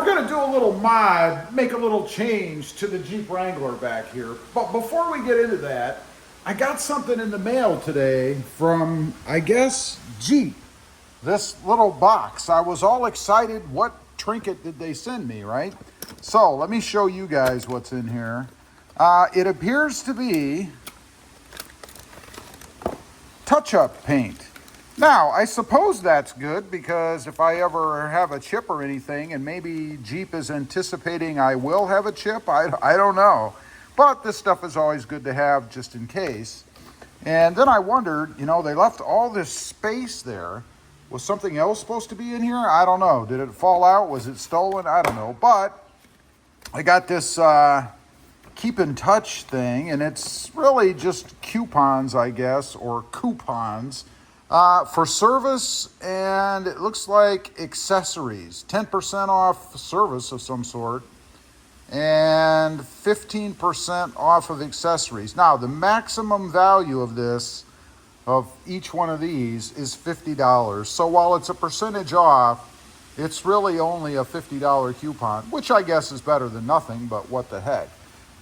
gonna do a little mod, make a little change to the Jeep Wrangler back here. But before we get into that, I got something in the mail today from, I guess, Jeep. This little box. I was all excited. What trinket did they send me, right? So let me show you guys what's in here. It appears to be touch-up paint. Now, I suppose that's good because if I ever have a chip or anything, and maybe Jeep is anticipating I will have a chip, I don't know. But this stuff is always good to have just in case. And then I wondered, you know, they left all this space there. Was something else supposed to be in here? I don't know. Did it fall out? Was it stolen? I don't know. But I got this keep in touch thing, and it's really just coupons, I guess, or coupons. For service, and it looks like accessories. 10% off service of some sort, and 15% off of accessories. Now, the maximum value of this, of each one of these, is $50. So while it's a percentage off, it's really only a $50 coupon, which I guess is better than nothing, but what the heck.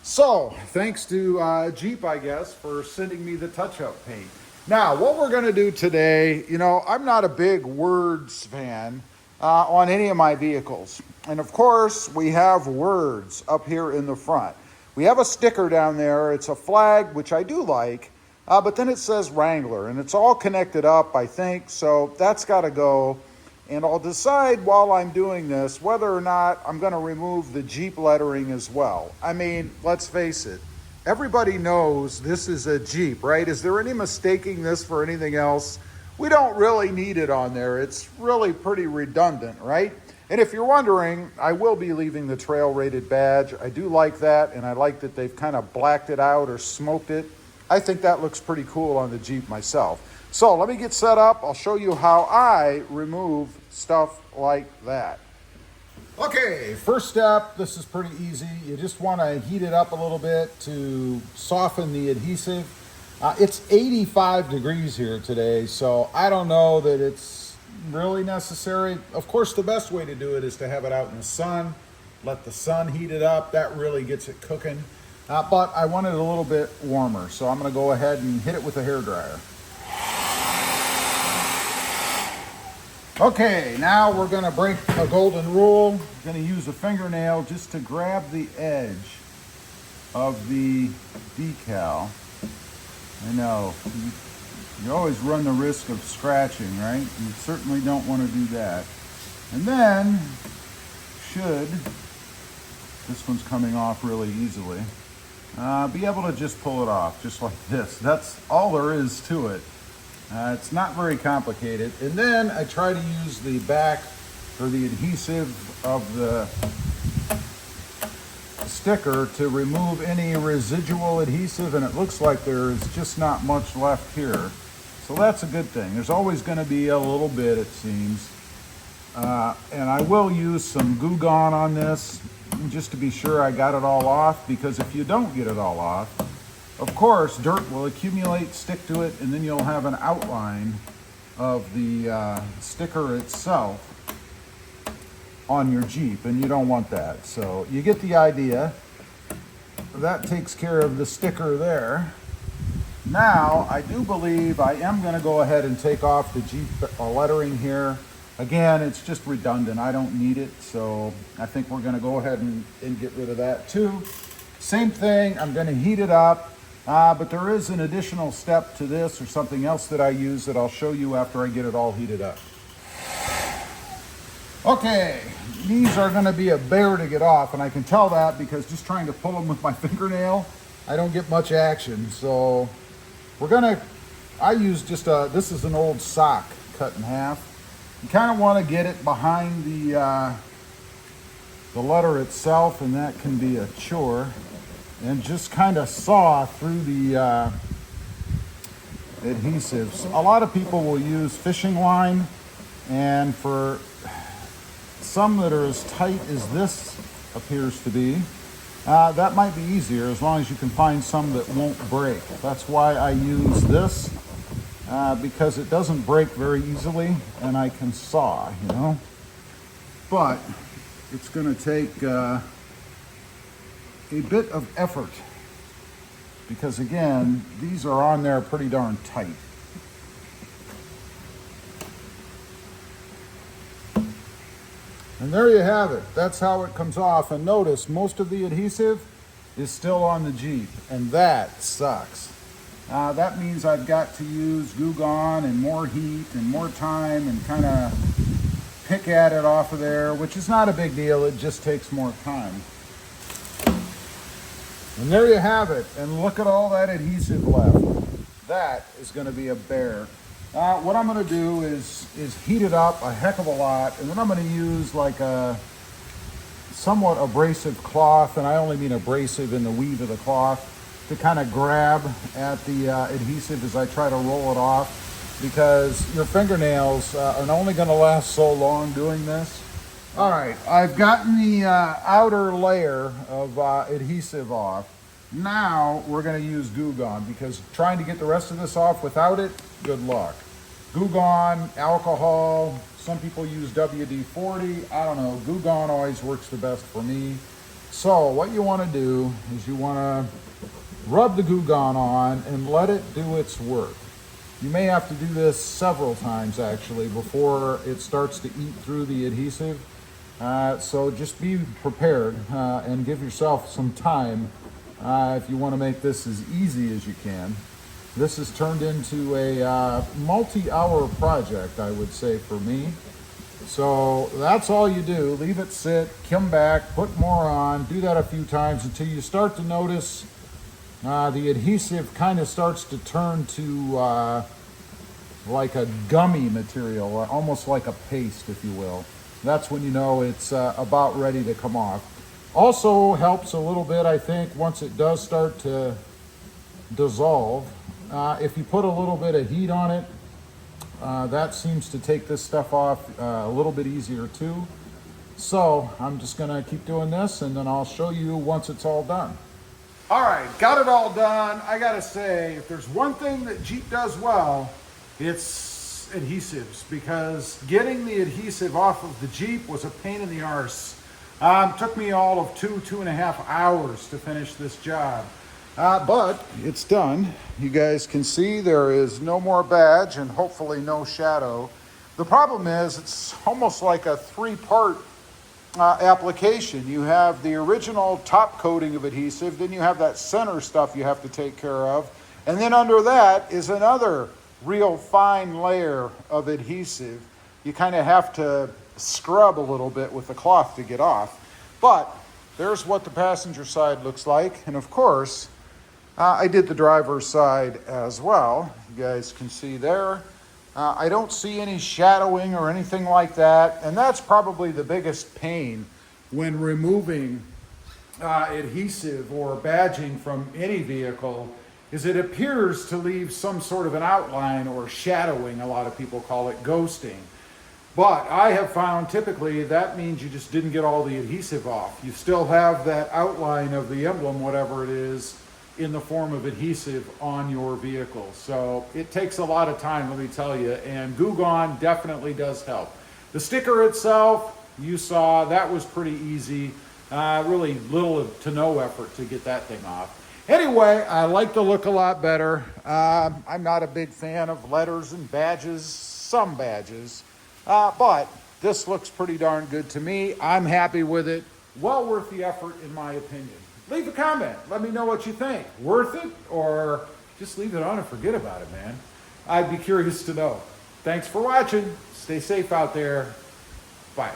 So, thanks to Jeep, I guess, for sending me the touch-up paint. Now, what we're going to do today, you know, I'm not a big words fan on any of my vehicles. And of course, we have words up here in the front. We have a sticker down there. It's a flag, which I do like, but then it says Wrangler, and it's all connected up, I think, so that's got to go. And I'll decide while I'm doing this whether or not I'm going to remove the Jeep lettering as well. I mean, let's face it. Everybody knows this is a Jeep, right? Is there any mistaking this for anything else? We don't really need it on there. It's really pretty redundant, right? And if you're wondering, I will be leaving the trail rated badge. I do like that, and I like that they've kind of blacked it out or smoked it. I think that looks pretty cool on the Jeep myself. So let me get set up. I'll show you how I remove stuff like that. Okay, first step, this is pretty easy. You just want to heat it up a little bit to soften the adhesive. It's 85 degrees here today, so I don't know that it's really necessary. Of course, the best way to do it is to have it out in the sun. Let the sun heat it up. That really gets it cooking. But I want it a little bit warmer, so I'm going to go ahead and hit it with a hairdryer. Okay, now we're going to break a golden rule. I'm going to use a fingernail just to grab the edge of the decal. I know, you always run the risk of scratching, right? You certainly don't want to do that. And then, this one's coming off really easily, be able to just pull it off, just like this. That's all there is to it. It's not very complicated. And then I try to use the back or the adhesive of the sticker to remove any residual adhesive, and it looks like there's just not much left here. So that's a good thing. There's always going to be a little bit, it seems. And I will use some Goo Gone on this just to be sure I got it all off, because if you don't get it all off, of course, dirt will accumulate, stick to it, and then you'll have an outline of the sticker itself on your Jeep, and you don't want that. So you get the idea. That takes care of the sticker there. Now, I do believe I am going to go ahead and take off the Jeep lettering here. Again, it's just redundant. I don't need it, so I think we're going to go ahead and get rid of that too. Same thing, I'm going to heat it up. But there is an additional step to this, or something else that I use, that I'll show you after I get it all heated up. Okay, these are going to be a bear to get off, and I can tell that because just trying to pull them with my fingernail, I don't get much action. So I use just this is an old sock cut in half. You kind of want to get it behind the letter itself, and that can be a chore. And just kind of saw through the adhesives. A lot of people will use fishing line, and for some that are as tight as this appears to be, that might be easier as long as you can find some that won't break. That's why I use this, because it doesn't break very easily, and I can saw, you know. But it's going to take a bit of effort because, again, these are on there pretty darn tight. And there you have it. That's how it comes off. And notice most of the adhesive is still on the Jeep, and that sucks. That means I've got to use Goo Gone and more heat and more time and kind of pick at it off of there, which is not a big deal. It just takes more time. And there you have it. And look at all that adhesive left. That is going to be a bear. What I'm going to do is heat it up a heck of a lot, and then I'm going to use like a somewhat abrasive cloth, and I only mean abrasive in the weave of the cloth, to kind of grab at the adhesive as I try to roll it off, because your fingernails are only going to last so long doing this. All right, I've gotten the outer layer of adhesive off. Now we're going to use Goo Gone, because trying to get the rest of this off without it, good luck. Goo Gone, alcohol, some people use WD-40, I don't know. Goo Gone always works the best for me. So what you want to do is you want to rub the Goo Gone on and let it do its work. You may have to do this several times actually before it starts to eat through the adhesive. So just be prepared and give yourself some time if you want to make this as easy as you can. This has turned into a multi-hour project, I would say, for me. So that's all you do. Leave it sit, come back, put more on, do that a few times until you start to notice the adhesive kind of starts to turn to like a gummy material, almost like a paste, if you will. That's when you know it's about ready to come off. Also helps a little bit, I think, once it does start to dissolve. If you put a little bit of heat on it, that seems to take this stuff off a little bit easier too. So I'm just gonna keep doing this, and then I'll show you once it's all done. All right, got it all done. I gotta say, if there's one thing that Jeep does well, it's adhesives, because getting the adhesive off of the Jeep was a pain in the arse. Took me all of 2.5 hours to finish this job. But it's done. You guys can see there is no more badge and hopefully no shadow. The problem is it's almost like a three-part application. You have the original top coating of adhesive, then you have that center stuff you have to take care of, and then under that is another real fine layer of adhesive. You kind of have to scrub a little bit with the cloth to get off. But there's what the passenger side looks like, and of course I did the driver's side as well. You guys can see there. I don't see any shadowing or anything like that, and that's probably the biggest pain when removing adhesive or badging from any vehicle, is it appears to leave some sort of an outline or shadowing. A lot of people call it ghosting. But I have found typically that means you just didn't get all the adhesive off. You still have that outline of the emblem, whatever it is, in the form of adhesive on your vehicle. So it takes a lot of time, let me tell you, and Goo Gone definitely does help. The sticker itself, you saw, that was pretty easy. Really little to no effort to get that thing off. Anyway, I like the look a lot better. I'm not a big fan of letters and badges, some badges, but this looks pretty darn good to me. I'm happy with it. Well worth the effort, in my opinion. Leave a comment. Let me know what you think. Worth it, or just leave it on and forget about it, man. I'd be curious to know. Thanks for watching. Stay safe out there. Bye.